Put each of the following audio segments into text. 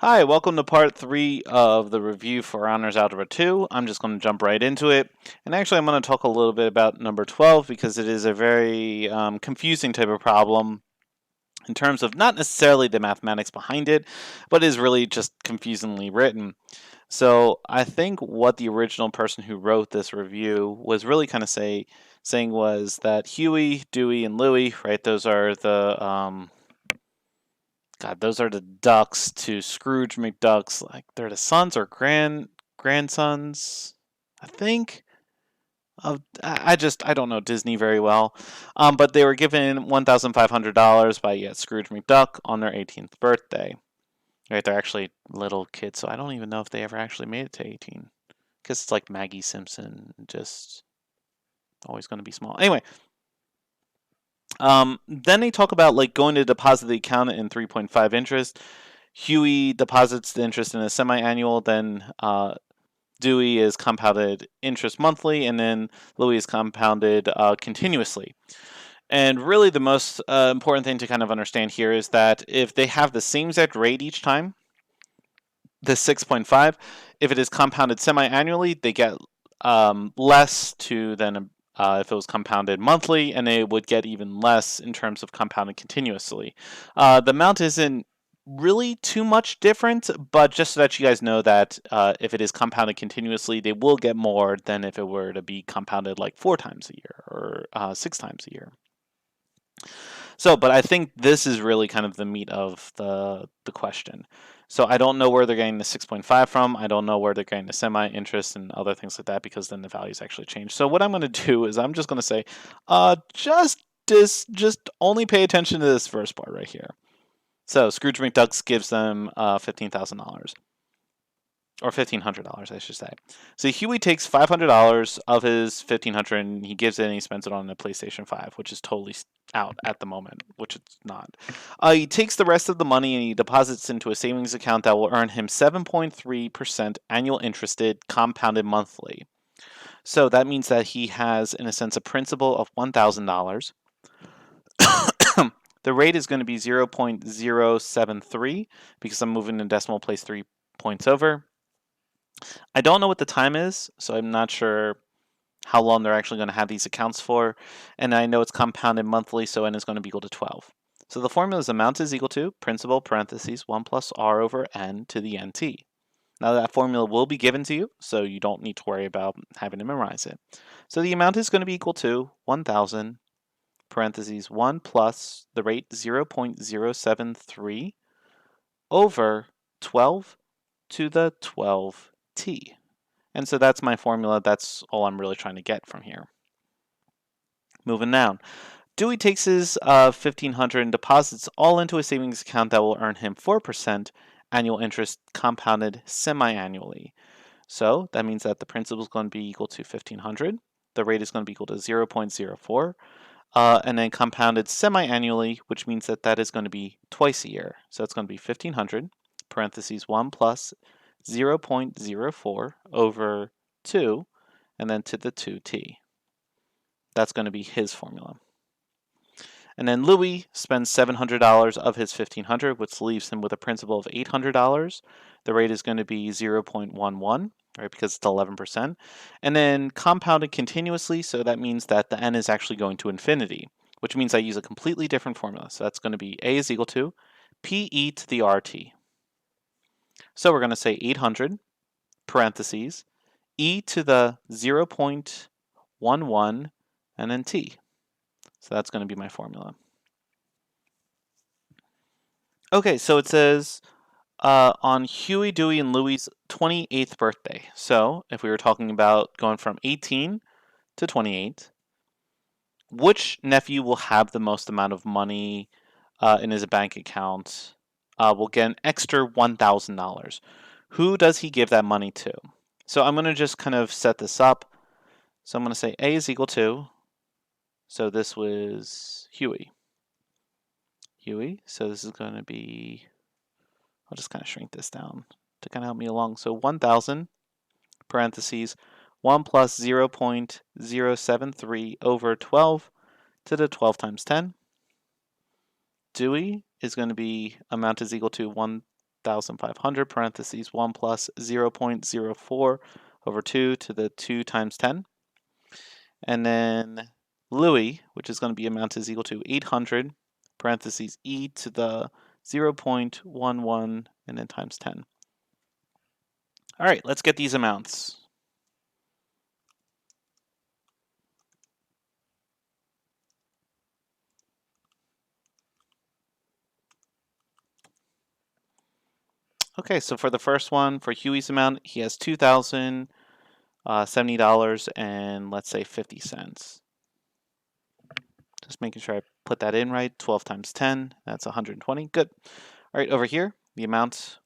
Hi, welcome to part 3 of the review for Honors Algebra 2. I'm just going to jump right into it. And actually, I'm going to talk a little bit about number 12 because it is a very confusing type of problem in terms of not necessarily the mathematics behind it, but is really just confusingly written. So I think what the original person who wrote this review was really kind of saying was that Huey, Dewey, and Louie, right? Those are the ducks to Scrooge McDuck's. Like they're the sons or grandsons, I think. I don't know Disney very well, but they were given $1,500 by Scrooge McDuck on their 18th birthday. Right, they're actually little kids, so I don't even know if they ever actually made it to 18. Because it's like Maggie Simpson, just always going to be small. Anyway, then they talk about like going to deposit the account in 3.5 interest. Huey deposits the interest in a semi-annual, then Dewey is compounded interest monthly, and then Louis is compounded continuously. And really, the most important thing to kind of understand here is that if they have the same exact rate each time, the 6.5, if it is compounded semi-annually, they get less to than if it was compounded monthly, and they would get even less in terms of compounded continuously. The amount isn't really too much different, but just so that you guys know that if it is compounded continuously, they will get more than if it were to be compounded like 4 times a year or 6 times a year. So, but I think this is really kind of the meat of the question. So I don't know where they're getting the 6.5 from. I don't know where they're getting the semi-interest and other things like that because then the values actually change. So what I'm going to do is I'm just going to say, just only pay attention to this first part right here. So Scrooge McDuck gives them $15,000 or $1,500, I should say. So Huey takes $500 of his $1,500 and he gives it and he spends it on the PlayStation 5, which is totally out at the moment, which it's not. He takes the rest of the money and he deposits into a savings account that will earn him 7.3% annual interested compounded monthly. So that means that he has, in a sense, a principal of $1,000. The rate is going to be 0.073 because I'm moving the decimal place 3 points over. I don't know what the time is, so I'm not sure how long they're actually going to have these accounts for. And I know it's compounded monthly, so n is going to be equal to 12. So the formula's amount is equal to principal parentheses 1 plus r over n to the nt. Now that formula will be given to you, so you don't need to worry about having to memorize it. So the amount is going to be equal to 1,000 parentheses 1 plus the rate 0.073 over 12 to the 12t. And so that's my formula. That's all I'm really trying to get from here. Moving down. Dewey takes his 1,500 and deposits all into a savings account that will earn him 4% annual interest compounded semi-annually. So that means that the principal is going to be equal to 1,500. The rate is going to be equal to 0.04. And then compounded semi-annually, which means that that is going to be twice a year. So it's going to be 1,500 parentheses 1 plus 0.04 over 2, and then to the 2t. That's going to be his formula. And then Louis spends $700 of his $1,500, which leaves him with a principal of $800. The rate is going to be 0.11, right, because it's 11%. And then compounded continuously, so that means that the n is actually going to infinity, which means I use a completely different formula. So that's going to be a is equal to pe to the rt. So we're going to say 800 parentheses e to the 0.11 and then t. So that's going to be my formula. Okay, so it says on Huey, Dewey, and Louie's 28th birthday. So if we were talking about going from 18 to 28, which nephew will have the most amount of money in his bank account will get an extra $1,000? Who does he give that money to? So I'm going to just kind of set this up. So I'm going to say A is equal to, so this was Huey. So this is going to be, I'll just kind of shrink this down to kind of help me along. So 1,000 parentheses 1 plus 0.073 over 12 to the 12 times 10. Dewey is going to be amount is equal to 1,000 12,500 parentheses 1 plus 0.04 over 2 to the 2 times 10. And then Louis, which is going to be amount is equal to 800 parentheses e to the 0.11 and then times 10. All right, let's get these amounts. Okay, so for the first one, for Huey's amount, he has $2,070 and let's say 50 cents. Just making sure I put that in right. 12 times 10, that's 120. Good. All right, over here, the amount.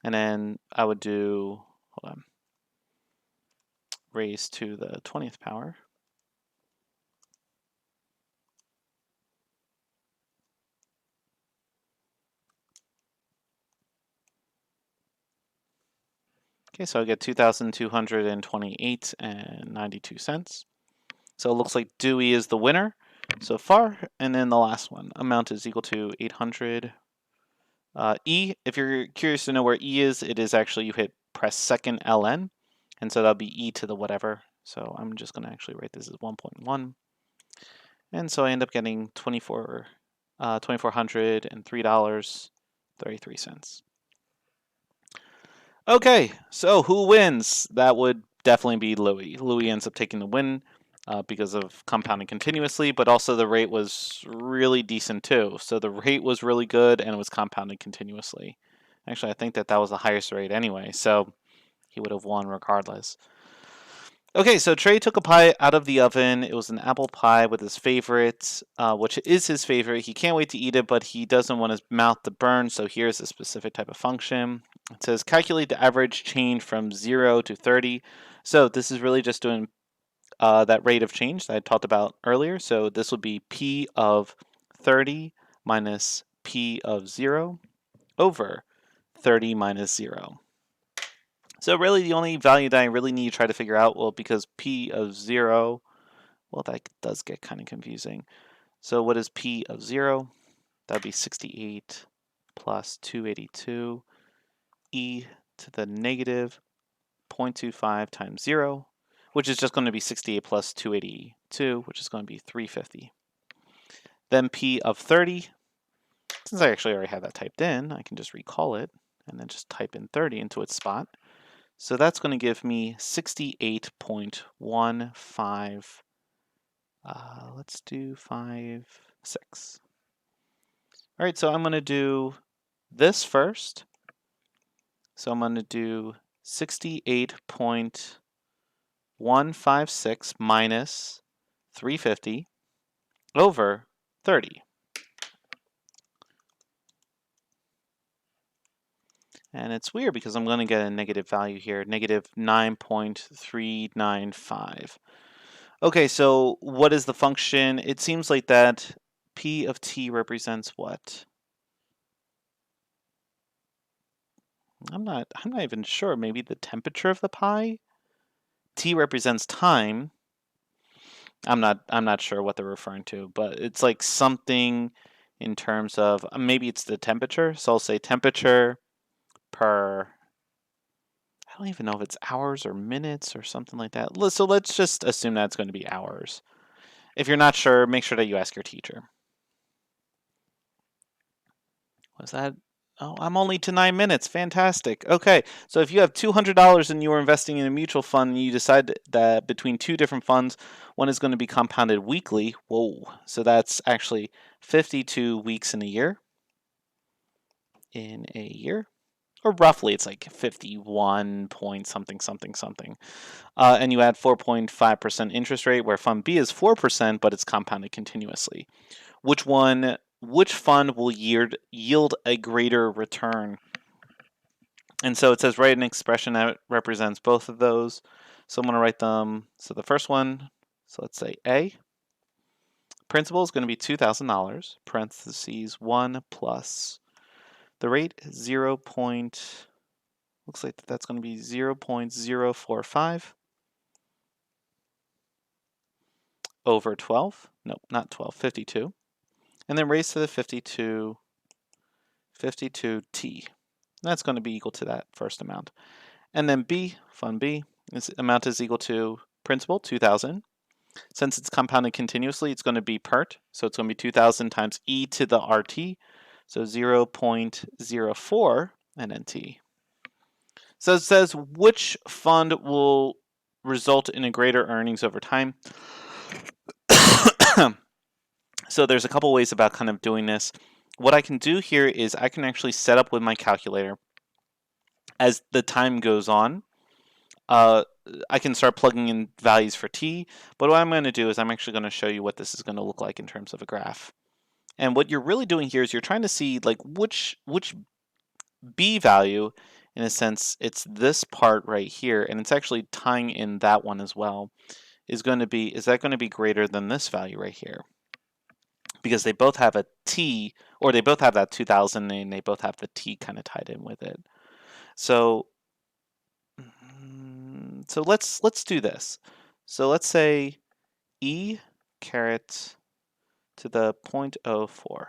And then I would do, hold on, raised to the 20th power. Okay, so I get 2,228 and 92 cents. So it looks like Dewey is the winner so far. And then the last one, amount is equal to 800. E, if you're curious to know where E is, it is actually you hit press second ln, and so that'll be E to the whatever. So I'm just going to actually write this as 1.1. And so I end up getting $2,403.33. Okay, so who wins? That would definitely be Louis. Louis ends up taking the win because of compounding continuously, but also the rate was really decent too. So the rate was really good and it was compounded continuously. Actually, I think that was the highest rate anyway, so he would have won regardless. Okay, so Trey took a pie out of the oven. It was an apple pie with his favorite, which is his favorite. He can't wait to eat it, but he doesn't want his mouth to burn, so here's a specific type of function. It says calculate the average change from 0 to 30. So this is really just doing that rate of change that I talked about earlier. So this would be P of 30 minus P of 0 over 30 minus 0. So really the only value that I really need to try to figure out, well, because P of 0, well, that does get kind of confusing. So what is P of 0? That would be 68 plus 282 e to the negative 0.25 times 0, which is just going to be 68 plus 282, which is going to be 350. Then P of 30, since I actually already have that typed in, I can just recall it and then just type in 30 into its spot. So that's going to give me 68.15. Let's do 5.6. All right, so I'm going to do this first. So I'm going to do 68.156 minus 350 over 30. And it's weird because I'm going to get a negative value here, negative 9.395. Okay, so what is the function? It seems like that P of t represents what? I'm not even sure. Maybe the temperature of the pie? T represents time. I'm not sure what they're referring to, but it's like something in terms of maybe it's the temperature. So I'll say temperature per, I don't even know if it's hours or minutes or something like that. So let's just assume that's going to be hours. If you're not sure, make sure that you ask your teacher. Was that? Oh, I'm only to 9 minutes. Fantastic. Okay, so if you have $200 and you are investing in a mutual fund and you decide that between two different funds, one is going to be compounded weekly, whoa, so that's actually 52 weeks in a year. Or roughly it's like 51 point something something something. And you add 4.5% interest rate, where fund B is 4%, but it's compounded continuously. Which fund will yield a greater return? And so it says write an expression that represents both of those. So I'm going to write them. So the first one, so let's say A. Principal is going to be $2,000, parentheses 1 plus the rate 0. Looks like that's going to be 0.045. over 12. No, not 12, 52. And then raised to the 52t. That's going to be equal to that first amount. And then b, fun b, this amount is equal to principal, 2,000. Since it's compounded continuously, it's going to be part. So it's going to be 2,000 times e to the rt. So 0.04 and then t. So it says which fund will result in a greater earnings over time. So there's a couple ways about kind of doing this. What I can do here is I can actually set up with my calculator as the time goes on. I can start plugging in values for t, but what I'm going to do is I'm actually going to show you what this is going to look like in terms of a graph. And what you're really doing here is you're trying to see like which b value, in a sense, it's this part right here, and it's actually tying in that one as well, is that going to be greater than this value right here? Because they both have a t, or they both have that 2,000, and they both have the t kind of tied in with it. So let's do this. So let's say e caret to the 0.04.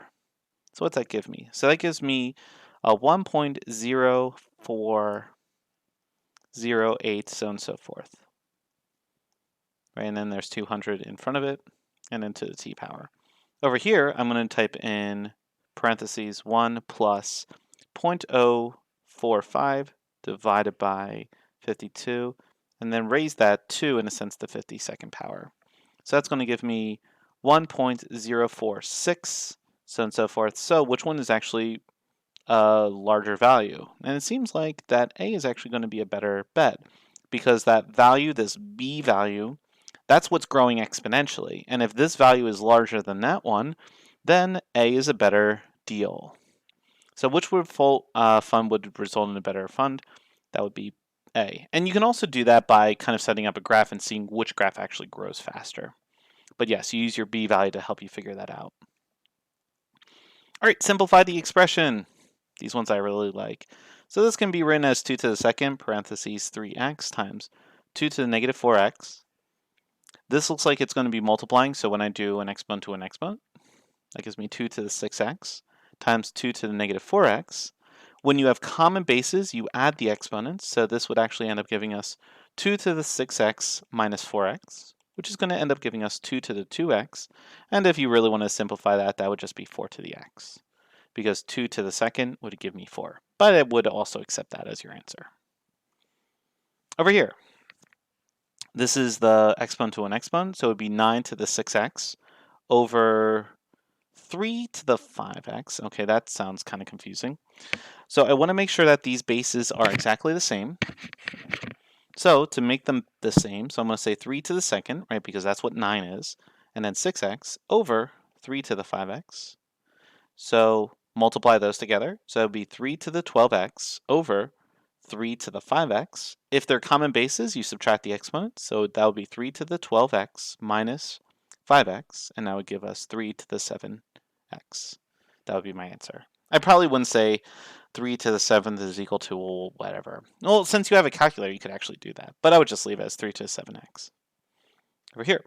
So what's that give me? So that gives me a 1.0408, so on and so forth. Right, and then there's 200 in front of it, and then to the t power. Over here, I'm going to type in parentheses 1 plus 0.045 divided by 52, and then raise that to, in a sense, the 52nd power. So that's going to give me 1.046, so on and so forth. So which one is actually a larger value? And it seems like that A is actually going to be a better bet, because that value, this B value, that's what's growing exponentially. And if this value is larger than that one, then A is a better deal. So which fund would result in a better fund? That would be A. And you can also do that by kind of setting up a graph and seeing which graph actually grows faster. But yes, you use your B value to help you figure that out. All right, simplify the expression. These ones I really like. So this can be written as 2 to the second, parentheses 3x times 2 to the negative 4x. This looks like it's going to be multiplying, so when I do an exponent to an exponent, that gives me 2 to the 6x times 2 to the negative 4x. When you have common bases, you add the exponents, so this would actually end up giving us 2 to the 6x minus 4x, which is going to end up giving us 2 to the 2x, and if you really want to simplify that, that would just be 4 to the x, because 2 to the second would give me 4, but it would also accept that as your answer. Over here, this is the exponent to an exponent, so it would be 9 to the 6x over 3 to the 5x. Okay, that sounds kind of confusing. So I want to make sure that these bases are exactly the same. So to make them the same, so I'm going to say 3 to the second, right, because that's what 9 is, and then 6x over 3 to the 5x. So multiply those together. So it would be 3 to the 12x over 3 to the 5x. If they're common bases, you subtract the exponent. So that would be 3 to the 12x minus 5x, and that would give us 3 to the 7x. That would be my answer. I probably wouldn't say 3 to the 7th is equal to whatever. Well, since you have a calculator, you could actually do that. But I would just leave it as 3 to the 7x. Over here.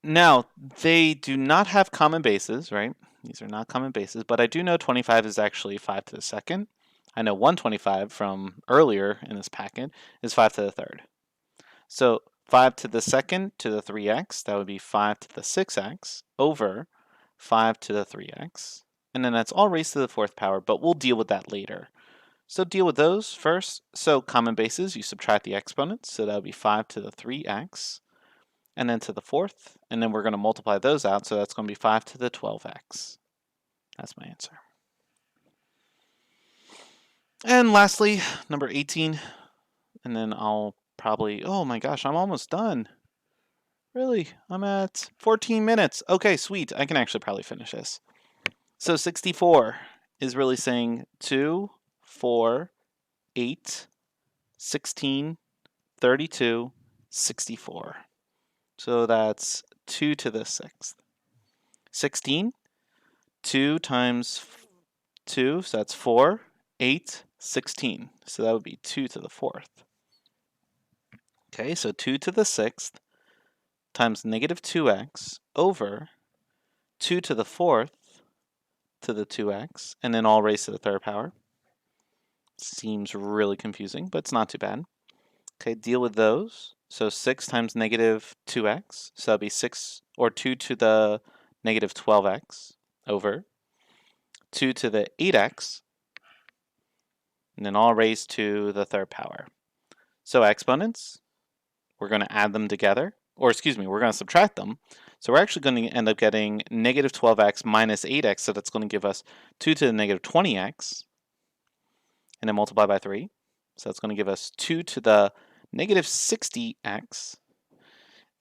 Now, they do not have common bases, right? These are not common bases, but I do know 25 is actually 5 to the second. I know 125 from earlier in this packet is 5 to the third. So 5 to the second to the 3x, that would be 5 to the 6x over 5 to the 3x. And then that's all raised to the fourth power, but we'll deal with that later. So deal with those first. So common bases, you subtract the exponents, so that would be 5 to the 3x. And then to the fourth, and then we're going to multiply those out, so that's going to be 5 to the 12x. That's my answer. And lastly, number 18, and then I'll probably, oh my gosh, I'm almost done. Really? I'm at 14 minutes. Okay, sweet. I can actually probably finish this. So 64 is really saying 2, 4, 8, 16, 32, 64. So that's 2 to the 6th. 16, 2 times 2, so that's 4, 8, 16. So that would be 2 to the 4th. Okay, so 2 to the 6th times negative 2x over 2 to the 4th to the 2x, and then all raised to the third power. Seems really confusing, but it's not too bad. Okay, deal with those. So 6 times negative 2x, so that'll be 6, or 2 to the negative 12x over 2 to the 8x, and then all raised to the third power. So exponents, we're going to add them together, or excuse me, we're going to subtract them. So we're actually going to end up getting negative 12x minus 8x, so that's going to give us 2 to the negative 20x, and then multiply by 3. So that's going to give us 2 to the negative 60x,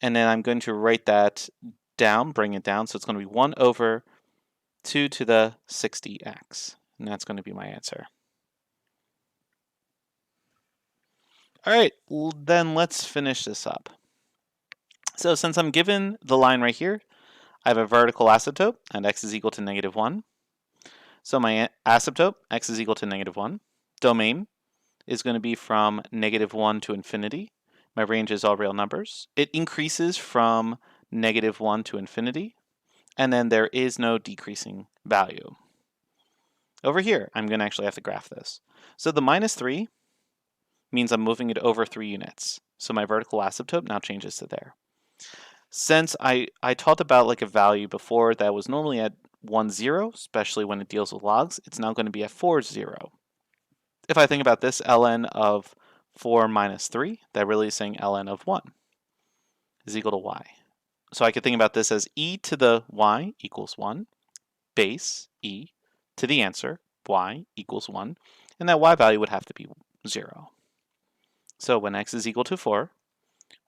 and then I'm going to write that down, bring it down, so it's going to be 1 over 2 to the 60x, and that's going to be my answer. All right, then let's finish this up. So since I'm given the line right here, I have a vertical asymptote, and x is equal to negative 1. So my asymptote, x is equal to negative 1. Domain is going to be from negative 1 to infinity. My range is all real numbers. It increases from negative 1 to infinity, and then there is no decreasing value. Over here, I'm going to actually have to graph this. So the minus 3 means I'm moving it over 3 units. So my vertical asymptote now changes to there. Since I talked about like a value before that was normally at 1, 0, especially when it deals with logs, it's now going to be at 4, 0. If I think about this, ln of 4 minus 3, that really is saying ln of 1 is equal to y. So I could think about this as e to the y equals 1, base e to the answer, y equals 1, and that y value would have to be 0. So when x is equal to 4,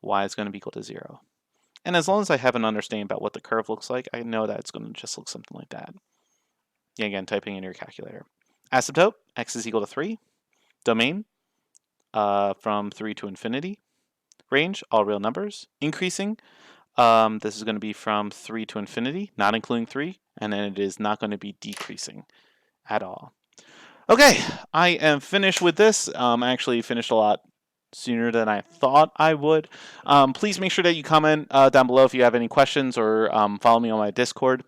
y is going to be equal to 0. And as long as I have an understanding about what the curve looks like, I know that it's going to just look something like that. Yeah, again, typing in your calculator. Asymptote, x is equal to 3. Domain, from 3 to infinity. Range, all real numbers. Increasing, this is going to be from 3 to infinity, not including 3, and then it is not going to be decreasing at all. Okay, I am finished with this. I actually finished a lot sooner than I thought I would. Please make sure that you comment down below if you have any questions, or follow me on my Discord.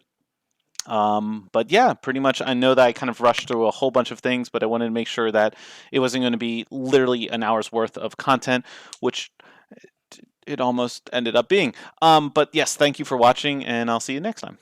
But yeah, pretty much I know that I kind of rushed through a whole bunch of things, but I wanted to make sure that it wasn't going to be literally an hour's worth of content, which it almost ended up being. But yes, thank you for watching, and I'll see you next time.